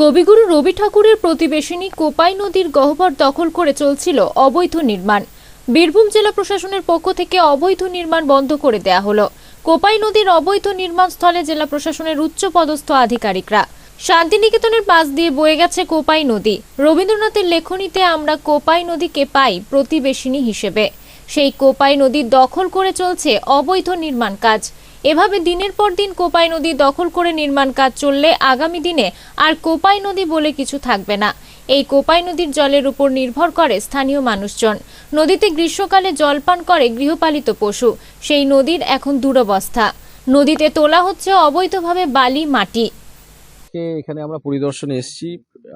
কবিগুরু রবি ঠাকুরের প্রতিবেশিনী কোপাই নদীর গহ্বর দখল করে চলছিল অবৈধ নির্মাণ। বীরভূম জেলা প্রশাসনের পক্ষ থেকে অবৈধ নির্মাণ বন্ধ করে দেয়া হলো। কোপাই নদীর অবৈধ নির্মাণ স্থলে জেলা প্রশাসনের উচ্চপদস্থ আধিকারিকরা। শান্তিনিকেতনের পাশ দিয়ে বয়ে গেছে কোপাই নদী। রবীন্দ্রনাথের লেখনীতে আমরা কোপাই নদীকে পাই প্রতিবেশিনী হিসেবে। সেই কোপাই নদী দখল করে চলছে অবৈধ নির্মাণ কাজ। এভাবে দিনের পর দিন কোপাই নদী দখল করে নির্মাণ কাজ চললে আগামী দিনে আর কোপাই নদী বলে কিছু থাকবে না। এই কোপাই নদীর জলের উপর নির্ভর করে স্থানীয় মানুষজন। নদীতে গ্রীষ্মকালে জল পান করে গৃহপালিত পশু। সেই নদীর এখন দুরবস্থা। নদীতে তোলা হচ্ছে অবৈধভাবে বালি, মাটি। এখানে আমরা পরিদর্শনে এসেছি,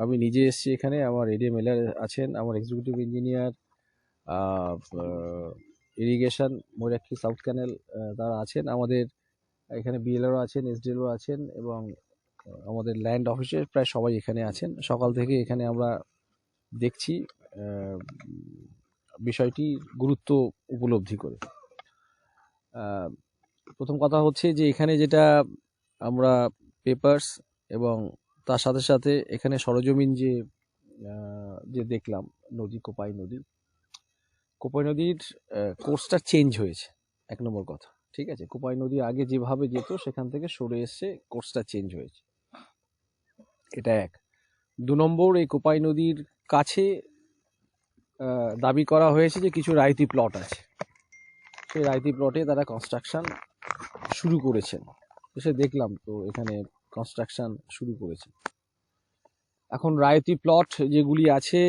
আমি নিজে এসেছি এখানে। আমার এডিএম এলআর আছেন, আমার executive engineer, irrigation Mayurakshi south canal তারা আছেন, আমাদের এখানে বিএলআরও আছেন, এসডিএলও আছেন এবং আমাদের ল্যান্ড অফিসের প্রায় সবাই এখানে আছেন। সকাল থেকে এখানে আমরা দেখছি বিষয়টি গুরুত্ব উপলব্ধি করে। প্রথম কথা হচ্ছে যে এখানে যেটা আমরা পেপারস এবং তার সাথে সাথে এখানে সরজমিন যে দেখলাম নদী, কোপাই নদীর কোর্সটা চেঞ্জ হয়েছে। এক নম্বর কথা, ঠিক আছে। কোপাই নদী আগে যেভাবে যেত সেখান থেকে সরে এসে কোর্সটা চেঞ্জ হয়েছে, এটা এক। দু নম্বর, এই কোপাই নদীর কাছে দাবি করা হয়েছে যে কিছু রায়তি প্লট আছে, সেই রায়তি প্লটে তারা কনস্ট্রাকশন শুরু করেছেন। এসে দেখলাম তো এখানে কনস্ট্রাকশন শুরু করেছে। এখন রায়তি প্লট যেগুলি আছে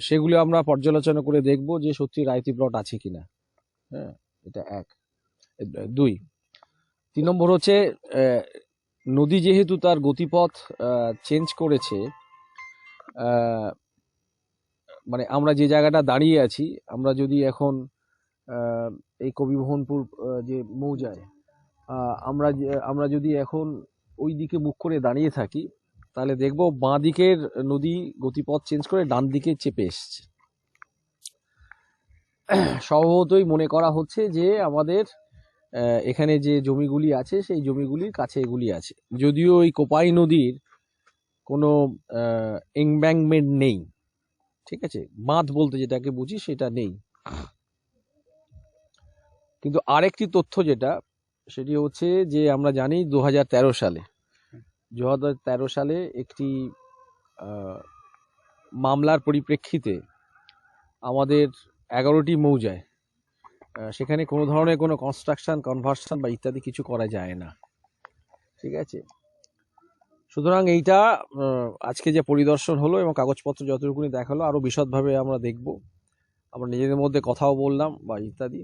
সেগুলি আমরা পর্যালোচনা করে দেখব যে সত্যি রায়তি প্লট আছে কিনা। হ্যাঁ, এটা এক। দুই, তিন নম্বর হচ্ছে নদী যেহেতু তার গতিপথ চেঞ্জ করেছে, মানে আমরা যে জায়গাটা দাঁড়িয়ে আছি, আমরা যদি এখন এই কবিমোহনপুর যে মৌজায় আমরা যদি এখন ওই দিকে মুখ করে দাঁড়িয়ে থাকি, তাহলে দেখব বাঁ দিকের নদী গতিপথ চেঞ্জ করে ডান দিকে চেপে এসছে। স্বভাবতই মনে করা হচ্ছে যে আমাদের এখানে যে জমিগুলি আছে সেই জমিগুলির কাছে এগুলি আছে। যদিও এই কোপাই নদীর কোনো এমব্যাঙ্কমেন্ট নেই, ঠিক আছে, বাঁধ বলতে যেটাকে বুঝি সেটা নেই। কিন্তু আরেকটি তথ্য যেটা, সেটি হচ্ছে যে আমরা জানি 2013 সালে একটি মামলার পরিপ্রেক্ষিতে আমাদের 11টি মৌজায় সেখানে কোনো ধরনের কোনো কনস্ট্রাকশন, কনভার্সন বা ইত্যাদি কিছু করা যায় না, ঠিক আছে। সুতরাং এইটা আজকে যে পরিদর্শন হলো এবং কাগজপত্র যতটুকুনি দেখালো, আরো বিশদভাবে আমরা দেখব। আমরা নিজেদের মধ্যে কথাও বললাম বা ইত্যাদি।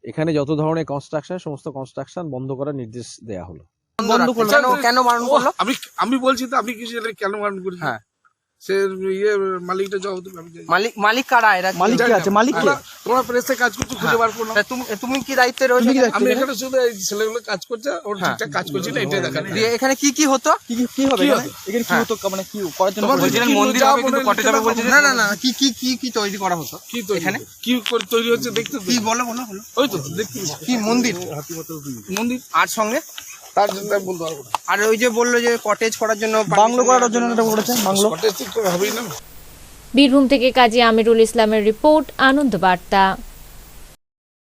এখানে যত ধরনের কনস্ট্রাকশন, সমস্ত কনস্ট্রাকশন বন্ধ করার নির্দেশ দেয়া হলো। কেন বারণ করলো? আমি বলছি তো, আপনি কি কেন বারণ করেছেন? হ্যাঁ, সে মালিকটা জবাব দেবে। মালিক কারা? এরা মালিক কে আছে? মালিক কে? তোমরা প্রেসে কাজ করছো, খুঁজে বার করো না। তুমি কি দায়িত্বে রয়েছে? আমি এখানে শুধু এই ছেলেগুলো কাজ করছে, ওর ঠিকঠাক কাজ করছি না, এটাই দেখা। এখানে কি হতো? কি হবে এখানে? এখানে কি হতো, মানে কি করার জন্য? বলছিলেন মন্দির হবে, কিন্তু কটেজ হবে বলছিলেন। না, কি তৈরি করা হতো? কি তৈরি এখানে কি করে তৈরি হচ্ছে দেখতে? কি বলো? ওই তো দেখতে কি মন্দির আর সঙ্গে তার জন্য বলতে পারবো না। আর ওই যে বললো যে কটেজ করার জন্য, বাংলো করার জন্য এটা বলেছে। বাংলো কটেজ ঠিক করে হবেই না। বীরভূম থেকে কাজী আমিরুল ইসলামের রিপোর্ট, আনন্দ বার্তা।